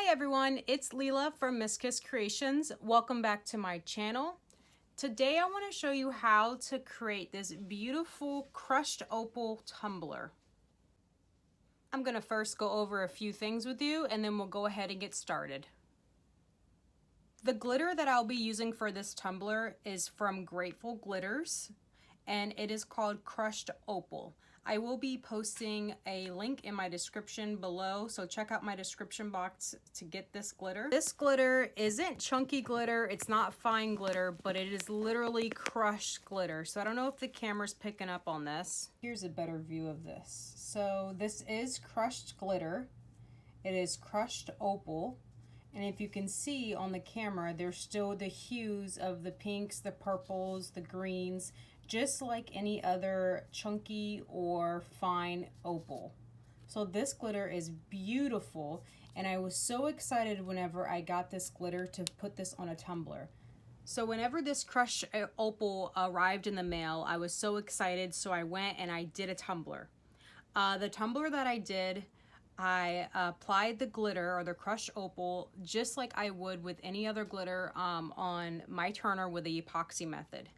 everyone, it's Leela from Miss Kiss Creations. Welcome back to my channel. Today I want to show you how to create this beautiful crushed opal tumbler. I'm going to first go over a few things with you and then we'll go ahead and get started. The glitter that I'll be using for this tumbler is from Grateful Glitters and it is called Crushed Opal. I will be posting a link in my description below, so check out my description box to get this glitter. This glitter isn't chunky glitter, it's not fine glitter, but it is literally crushed glitter. So I don't know if the camera's picking up on this. Here's a better view of this. So this is crushed glitter. It is crushed opal. And if you can see on the camera, there's still the hues of the pinks, the purples, the greens, just like any other chunky or fine opal. So this glitter is beautiful, and I was so excited whenever I got this glitter to put this on a tumbler. So whenever this crushed opal arrived in the mail, I was so excited, so I went and I did a tumbler. The tumbler that I did, I applied the glitter or the crushed opal just like I would with any other glitter on my turner with the epoxy method.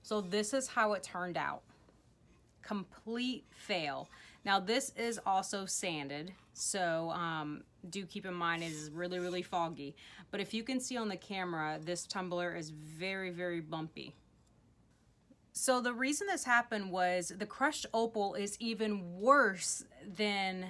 So this is how it turned out. Complete fail. Now this is also sanded, so do keep in mind it is really foggy. But if you can see on the camera, this tumbler is very bumpy. So the reason this happened was the crushed opal is even worse than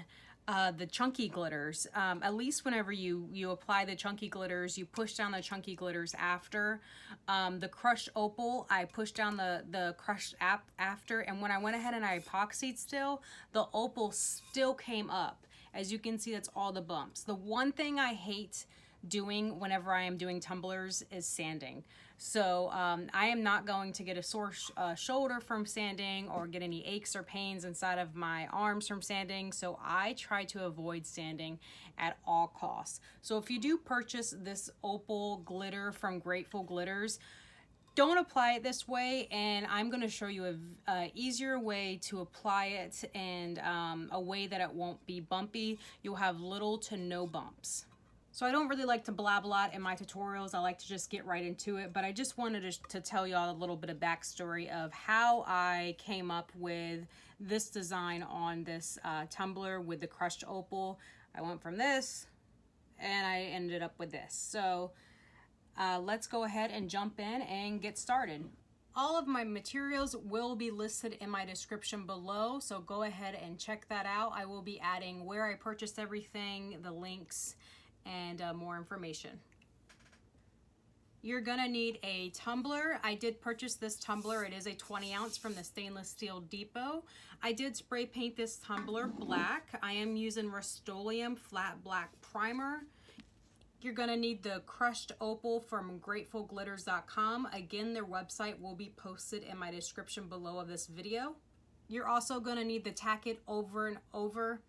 the chunky glitters. At least whenever you apply the chunky glitters, you push down the chunky glitters after. The crushed opal, I pushed down the crushed after, and when I went ahead and I epoxied still, the opal still came up. As you can see, that's all the bumps. The one thing I hate doing whenever I am doing tumblers is sanding. So I am not going to get a sore shoulder from sanding or get any aches or pains inside of my arms from sanding. So I try to avoid sanding at all costs. So if you do purchase this opal glitter from Grateful Glitters, don't apply it this way, and I'm going to show you a easier way to apply it and a way that it won't be bumpy. You'll have little to no bumps. So I don't really like to blab a lot in my tutorials. I like to just get right into it, but I just wanted to tell y'all a little bit of backstory of how I came up with this design on this tumbler with the crushed opal. I went from this and I ended up with this. So let's go ahead and jump in and get started. All of my materials will be listed in my description below, so go ahead and check that out. I will be adding where I purchased everything, the links, and more information. You're gonna need a tumbler. I did purchase this tumbler. It is a 20 ounce from the Stainless Steel Depot. I did spray paint this tumbler black. I am using Rustoleum flat black primer. You're gonna need the crushed opal from gratefulglitters.com. Again, their website will be posted in my description below of this video. You're also gonna need the tack-it over and over.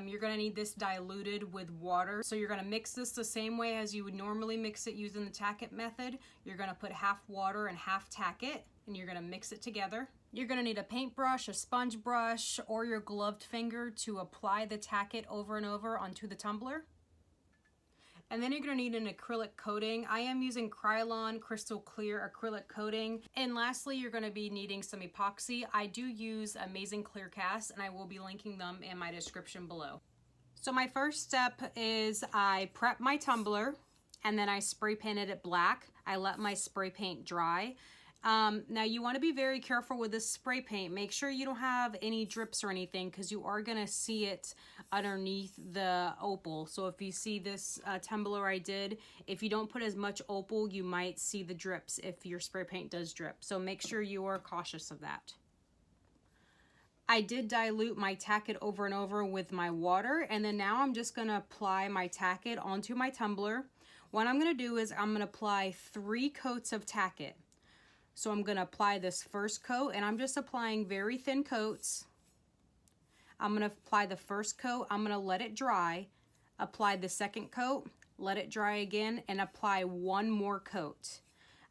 You're gonna need this diluted with water. So you're gonna mix this the same way as you would normally mix it using the tack-it method. You're gonna put half water and half tack-it, and you're gonna mix it together. You're gonna need a paintbrush, a sponge brush, or your gloved finger to apply the tack-it over and over onto the tumbler. And then you're gonna need an acrylic coating. I am using Krylon Crystal Clear acrylic coating. And lastly, you're gonna be needing some epoxy. I do use Amazing Clear Cast, and I will be linking them in my description below. So my first step is I prep my tumbler, and then I spray painted it black. I let my spray paint dry. Now you want to be very careful with this spray paint. Make sure you don't have any drips or anything, because you are going to see it underneath the opal. So if you see this tumbler I did, if you don't put as much opal, you might see the drips if your spray paint does drip. So make sure you are cautious of that. I did dilute my tack-it over and over with my water, and then now I'm just going to apply my tack-it onto my tumbler. What I'm going to do is I'm going to apply 3 coats of tack-it. So I'm going to apply this first coat, and I'm just applying very thin coats. I'm going to apply the first coat, I'm going to let it dry, apply the second coat, let it dry again, and apply 1 more coat.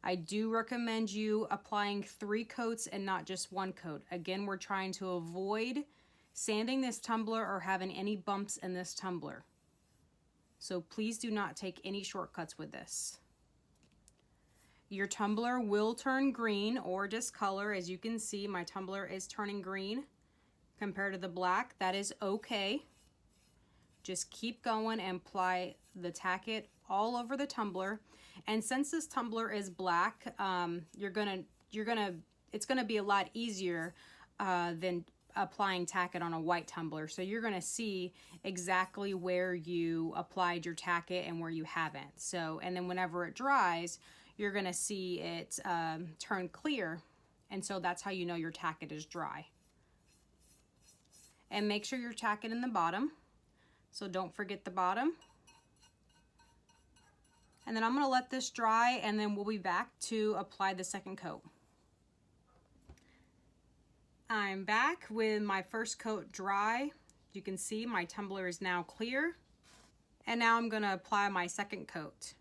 I do recommend you applying 3 coats and not just 1 coat. Again, we're trying to avoid sanding this tumbler or having any bumps in this tumbler. So please do not take any shortcuts with this. Your tumbler will turn green or discolor. As you can see, my tumbler is turning green compared to the black. That is okay. Just keep going and apply the tack-it all over the tumbler. And since this tumbler is black, it's gonna be a lot easier than applying tack-it on a white tumbler. So you're gonna see exactly where you applied your tack-it and where you haven't. So, and then whenever it dries, you're gonna see it turn clear. And so that's how you know your tack-it is dry. And make sure you're tack-it in the bottom. So don't forget the bottom. And then I'm gonna let this dry, and then we'll be back to apply the second coat. I'm back with my first coat dry. You can see my tumbler is now clear. And now I'm gonna apply my second coat.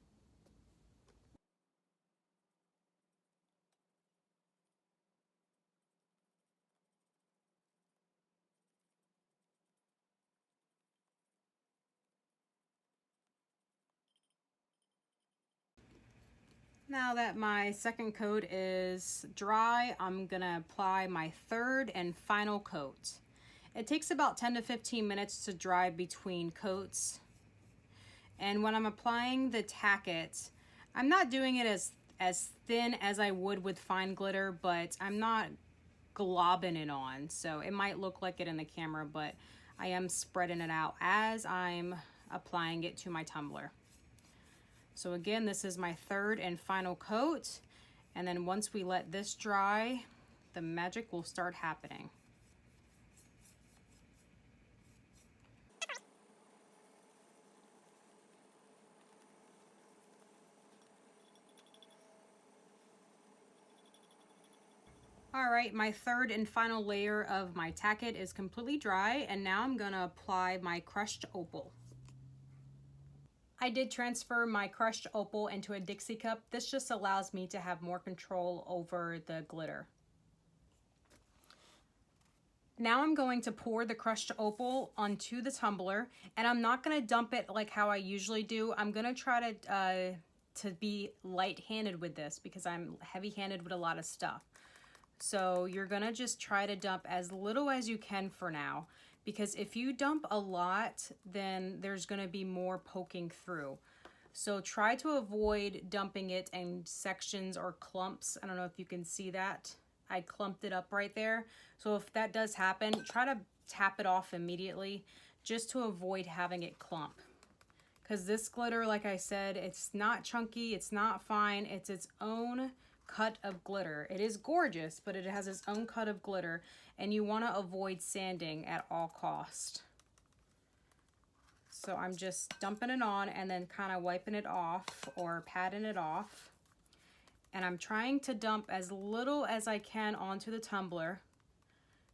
Now that my second coat is dry, I'm gonna apply my third and final coat. It takes about 10 to 15 minutes to dry between coats. And when I'm applying the tack-it, I'm not doing it as thin as I would with fine glitter, but I'm not globbing it on. So it might look like it in the camera, but I am spreading it out as I'm applying it to my tumbler. So again, this is my third and final coat. And then once we let this dry, the magic will start happening. All right, my third and final layer of my tack-it is completely dry, and now I'm gonna apply my crushed opal. I did transfer my crushed opal into a Dixie cup. This just allows me to have more control over the glitter. Now I'm going to pour the crushed opal onto the tumbler, and I'm not going to dump it like how I usually do. I'm going to try to be light-handed with this because I'm heavy-handed with a lot of stuff. So you're going to just try to dump as little as you can for now, because if you dump a lot, then there's going to be more poking through. So try to avoid dumping it in sections or clumps. I don't know if you can see that. I clumped it up right there. So if that does happen, try to tap it off immediately just to avoid having it clump. Because this glitter, like I said, it's not chunky, it's not fine, it's its own cut of glitter. It is gorgeous, but it has its own cut of glitter, and you want to avoid sanding at all cost. So I'm just dumping it on and then kind of wiping it off or patting it off. And I'm trying to dump as little as I can onto the tumbler.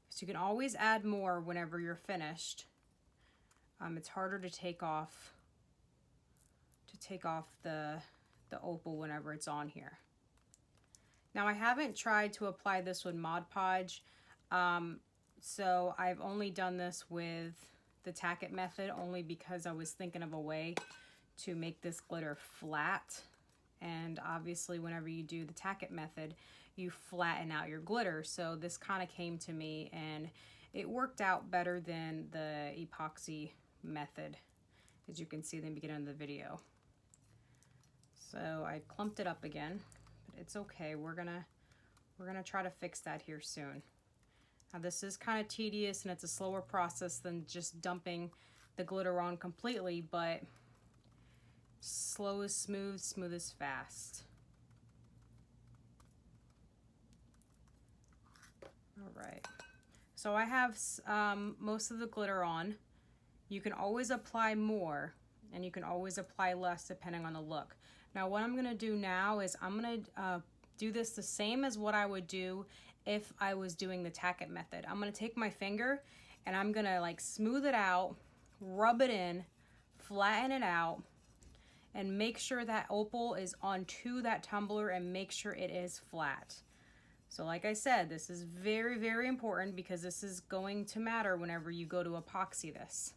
So you can always add more whenever you're finished. It's harder to take off the opal whenever it's on here. Now I haven't tried to apply this with Mod Podge, so I've only done this with the tack-it method only because I was thinking of a way to make this glitter flat. And obviously whenever you do the tack-it method, you flatten out your glitter. So this kind of came to me and it worked out better than the epoxy method, as you can see in the beginning of the video. So I clumped it up again, but it's okay. We're gonna try to fix that here soon. Now this is kind of tedious and it's a slower process than just dumping the glitter on completely, but slow is smooth, smooth is fast. All right, so I have most of the glitter on. You can always apply more and you can always apply less depending on the look. Now what I'm gonna do now is I'm gonna do this the same as what I would do if I was doing the tack-it method. I'm gonna take my finger and I'm gonna like smooth it out, rub it in, flatten it out, and make sure that opal is onto that tumbler and make sure it is flat. So like I said, this is very, very important because this is going to matter whenever you go to epoxy this.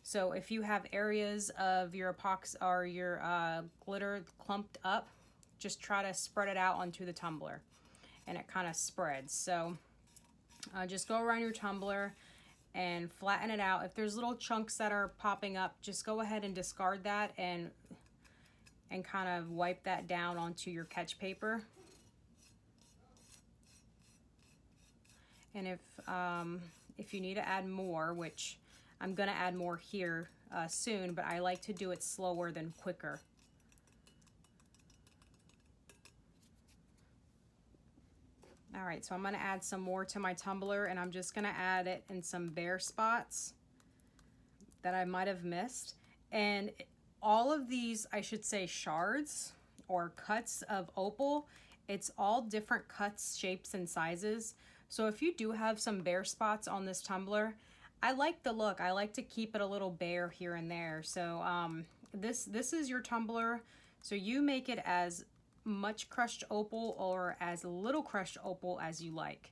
So if you have areas of your epoxy or your glitter clumped up, just try to spread it out onto the tumbler, and it kind of spreads. So just go around your tumbler and flatten it out. If there's little chunks that are popping up, just go ahead and discard that and kind of wipe that down onto your catch paper. And if you need to add more, which I'm gonna add more here soon, but I like to do it slower than quicker. All right, so I'm gonna add some more to my tumbler, and I'm just gonna add it in some bare spots that I might have missed. And all of these, I should say, shards or cuts of opal, it's all different cuts, shapes, and sizes. So if you do have some bare spots on this tumbler, I like the look. I like to keep it a little bare here and there. So this is your tumbler. So you make it as much crushed opal or as little crushed opal as you like.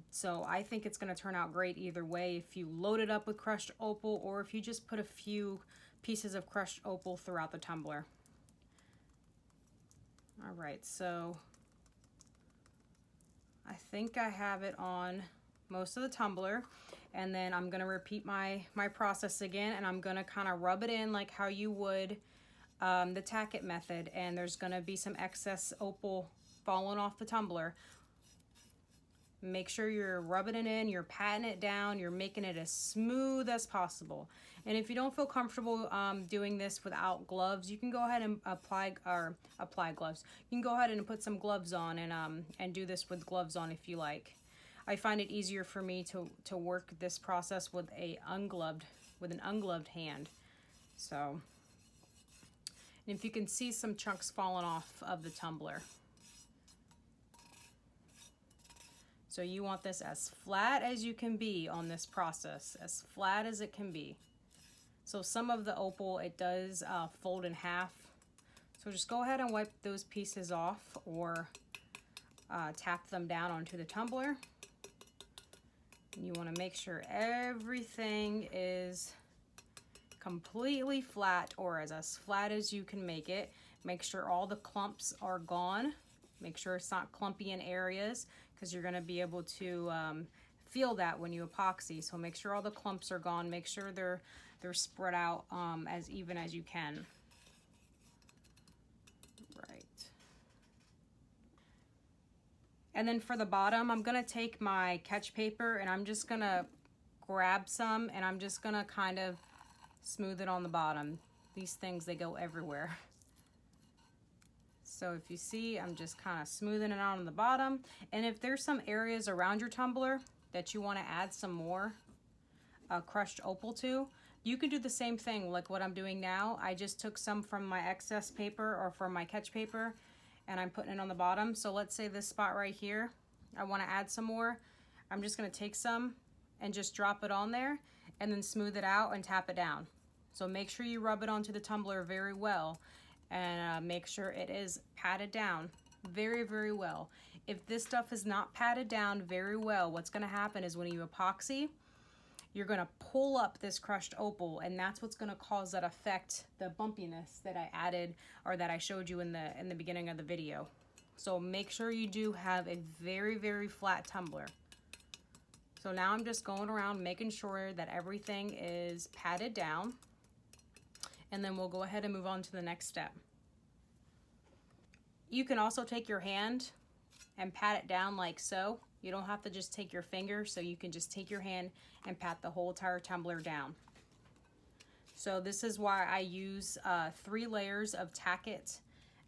So I think it's going to turn out great either way, if you load it up with crushed opal or if you just put a few pieces of crushed opal throughout the tumbler. All right, so I think I have it on most of the tumbler, and then I'm going to repeat my process again, and I'm going to kind of rub it in like how you would the tack-it method, and there's going to be some excess opal falling off the tumbler. Make sure you're rubbing it in, you're patting it down, you're making it as smooth as possible. And if you don't feel comfortable doing this without gloves, you can go ahead and apply gloves. You can go ahead and put some gloves on and do this with gloves on if you like. I find it easier for me to work this process with an ungloved hand. So, and if you can see some chunks falling off of the tumbler. So you want this as flat as you can be on this process, as flat as it can be. So some of the opal, it does fold in half. So just go ahead and wipe those pieces off, or tap them down onto the tumbler. You want to make sure everything is completely flat, or as flat as you can make it. Make sure all the clumps are gone. Make sure it's not clumpy in areas, because you're going to be able to feel that when you epoxy. So make sure all the clumps are gone. Make sure they're spread out as even as you can. Right. And then for the bottom, I'm going to take my catch paper and I'm just going to grab some, and I'm just going to kind of smooth it on the bottom. These things, they go everywhere. So if you see, I'm just kind of smoothing it out on the bottom. And if there's some areas around your tumbler that you want to add some more crushed opal to, you can do the same thing like what I'm doing now. I just took some from my excess paper or from my catch paper, and I'm putting it on the bottom. So let's say this spot right here, I want to add some more. I'm just going to take some and just drop it on there, and then smooth it out and tap it down. So make sure you rub it onto the tumbler very well, and make sure it is patted down very, very well. If this stuff is not patted down very well, what's going to happen is when you epoxy, you're going to pull up this crushed opal, and that's what's going to cause that effect, the bumpiness that I added or that I showed you in the beginning of the video. So make sure you do have a very, very flat tumbler. So now I'm just going around making sure that everything is patted down, and then we'll go ahead and move on to the next step. You can also take your hand and pat it down like so. You don't have to just take your finger, so you can just take your hand and pat the whole entire tumbler down. So this is why I use 3 layers of tack-it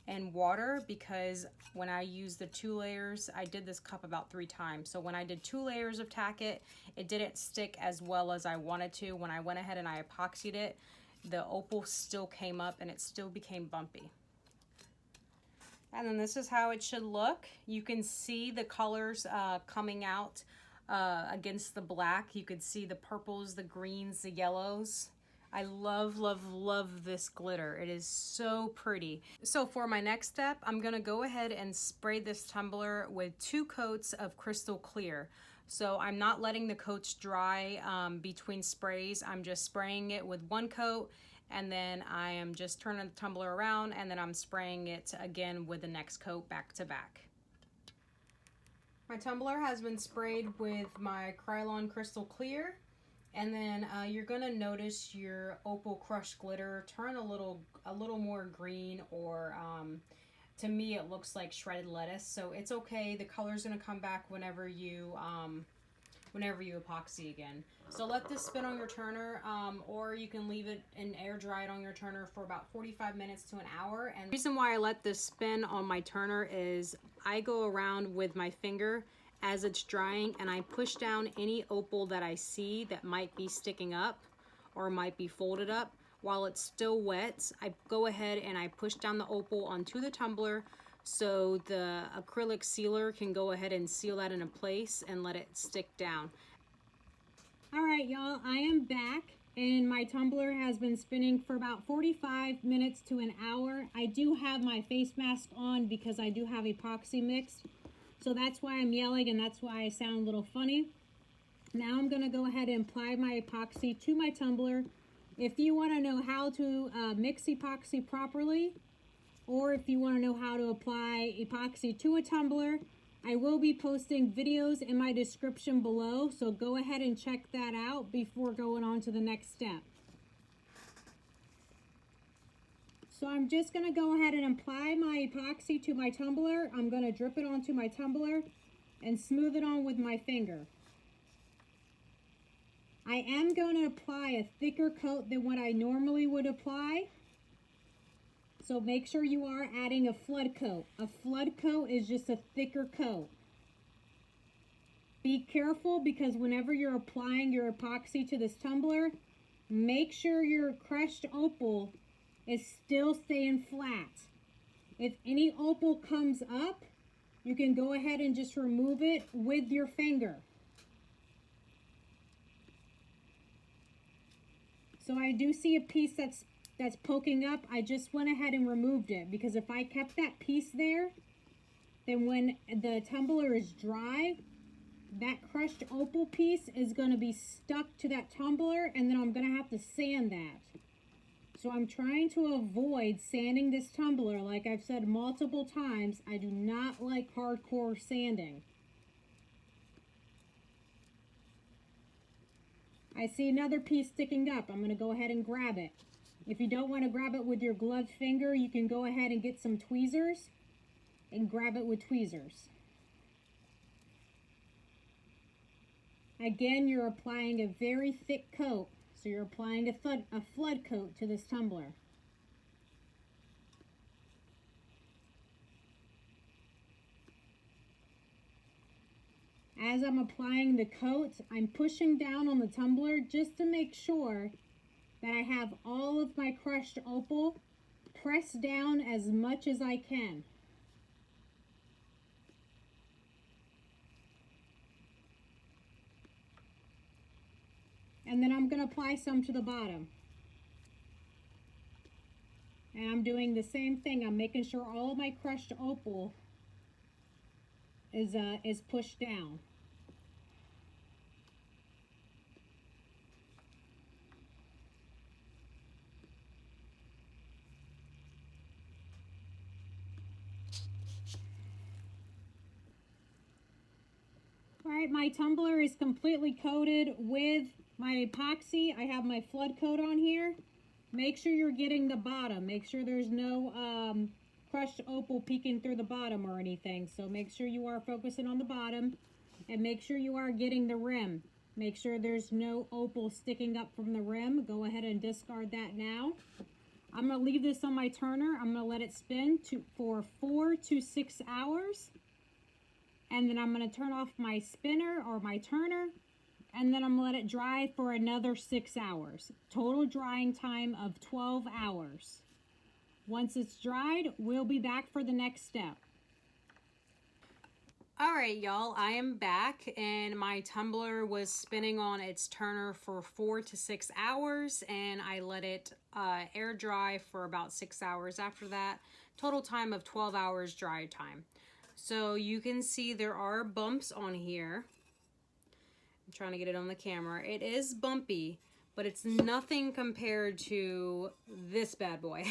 and water, because when I use the 2 layers, I did this cup about 3 times. So when I did 2 layers of tack-it, it didn't stick as well as I wanted to. When I went ahead and I epoxied it, the opal still came up and it still became bumpy. And then this is how it should look. You can see the colors coming out against the black. You could see the purples, the greens, the yellows. I love, love, love this glitter. It is so pretty. So for my next step, I'm gonna go ahead and spray this tumbler with 2 coats of crystal clear. So I'm not letting the coats dry between sprays. I'm just spraying it with one coat, and then I am just turning the tumbler around, and then I'm spraying it again with the next coat back to back. My tumbler has been sprayed with my Krylon Crystal Clear, and then you're gonna notice your opal crushed glitter turn a little more green, or to me it looks like shredded lettuce. So it's okay. The color's gonna come back whenever you epoxy again. So let this spin on your turner, or you can leave it and air dry it on your turner for about 45 minutes to an hour. And the reason why I let this spin on my turner is I go around with my finger as it's drying, and I push down any opal that I see that might be sticking up or might be folded up. While it's still wet, I go ahead and I push down the opal onto the tumbler, so the acrylic sealer can go ahead and seal that into place and let it stick down. All right, y'all, I am back, and my tumbler has been spinning for about 45 minutes to an hour. I do have my face mask on because I do have epoxy mix, so that's why I'm yelling and that's why I sound a little funny. Now I'm gonna go ahead and apply my epoxy to my tumbler. If you wanna know how to mix epoxy properly, or if you want to know how to apply epoxy to a tumbler, I will be posting videos in my description below, so go ahead and check that out before going on to the next step. So I'm just going to go ahead and apply my epoxy to my tumbler. I'm going to drip it onto my tumbler and smooth it on with my finger. I am going to apply a thicker coat than what I normally would apply. So make sure you are adding a flood coat. A flood coat is just a thicker coat. Be careful, because whenever you're applying your epoxy to this tumbler, make sure your crushed opal is still staying flat. If any opal comes up, you can go ahead and just remove it with your finger. So I do see a piece that's poking up. I just went ahead and removed it, because if I kept that piece there, then when the tumbler is dry, that crushed opal piece is going to be stuck to that tumbler, and then I'm going to have to sand that. So I'm trying to avoid sanding this tumbler. Like I've said multiple times, I do not like hardcore sanding. I see another piece sticking up. I'm going to go ahead and grab it. If you don't want to grab it with your gloved finger, you can go ahead and get some tweezers and grab it with tweezers. Again, you're applying a very thick coat, so you're applying a flood coat to this tumbler. As I'm applying the coat, I'm pushing down on the tumbler just to make sure that I have all of my crushed opal pressed down as much as I can. And then I'm going to apply some to the bottom. And I'm doing the same thing. I'm making sure all of my crushed opal is pushed down. Alright, my tumbler is completely coated with my epoxy. I have my flood coat on here. Make sure you're getting the bottom. Make sure there's no crushed opal peeking through the bottom or anything. So make sure you are focusing on the bottom, and make sure you are getting the rim. Make sure there's no opal sticking up from the rim. Go ahead and discard that now. I'm going to leave this on my turner. I'm going to let it spin for 4 to 6 hours. And then I'm going to turn off my spinner or my turner, and then I'm going to let it dry for another 6 hours. Total drying time of 12 hours. Once it's dried, we'll be back for the next step. All right, y'all, I am back, and my tumbler was spinning on its turner for 4 to 6 hours, and I let it air dry for about 6 hours after that. Total time of 12 hours dry time. So you can see there are bumps on here. I'm trying to get it on the camera. It is bumpy, but it's nothing compared to this bad boy.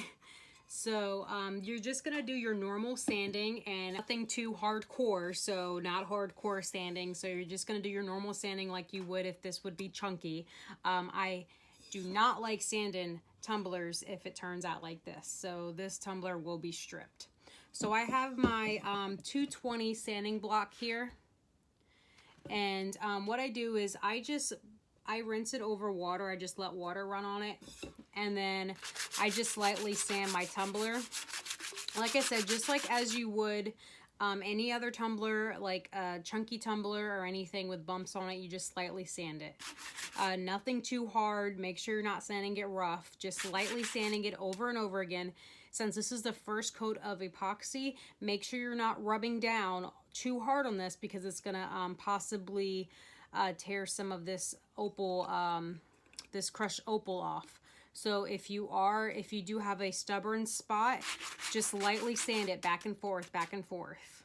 So you're just gonna do your normal sanding and nothing too hardcore, so not hardcore sanding. So you're just gonna do your normal sanding like you would if this would be chunky. I do not like sanding tumblers if it turns out like this. So this tumbler will be stripped. So I have my 220 sanding block here. And what I do is I rinse it over water. I just let water run on it. And then I just lightly sand my tumbler. Like I said, just like as you would any other tumbler, like a chunky tumbler or anything with bumps on it, you just slightly sand it. Nothing too hard. Make sure you're not sanding it rough. Just lightly sanding it over and over again. Since this is the first coat of epoxy, make sure you're not rubbing down too hard on this because it's gonna possibly tear some of this opal, this crushed opal off. So if you do have a stubborn spot, just lightly sand it back and forth, back and forth.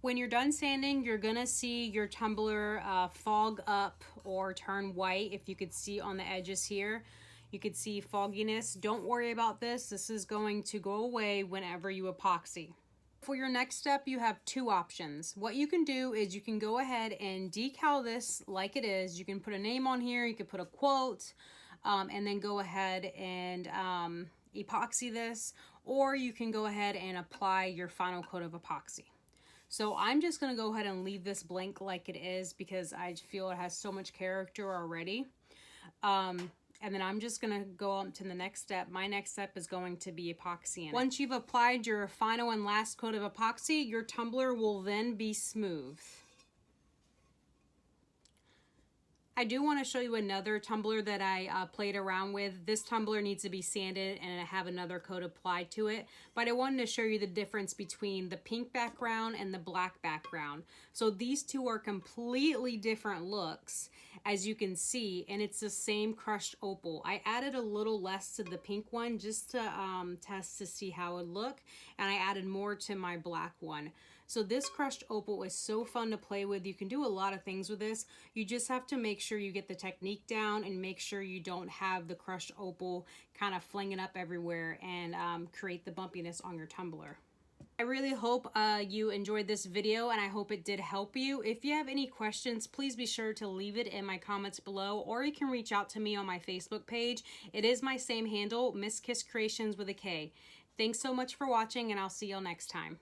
When you're done sanding, you're gonna see your tumbler fog up or turn white. If you could see on the edges here, you could see fogginess. Don't worry about this. This is going to go away whenever you epoxy. For your next step, you have two options. What you can do is you can go ahead and decal this like it is. You can put a name on here, you can put a quote, and then go ahead and epoxy this, or you can go ahead and apply your final coat of epoxy. So I'm just going to go ahead and leave this blank like it is because I feel it has so much character already. And then I'm just going to go on to the next step. My next step is going to be epoxying. Once you've applied your final and last coat of epoxy, your tumbler will then be smooth. I do want to show you another tumbler that I played around with. This tumbler needs to be sanded and I have another coat applied to it. But I wanted to show you the difference between the pink background and the black background. So these two are completely different looks, as you can see, and it's the same crushed opal. I added a little less to the pink one just to test to see how it would look, and I added more to my black one. So this crushed opal is so fun to play with. You can do a lot of things with this. You just have to make sure you get the technique down and make sure you don't have the crushed opal kind of flinging up everywhere and create the bumpiness on your tumbler. I really hope you enjoyed this video and I hope it did help you. If you have any questions, please be sure to leave it in my comments below, or you can reach out to me on my Facebook page. It is my same handle, Miss Kiss Creations with a K. Thanks so much for watching, and I'll see y'all next time.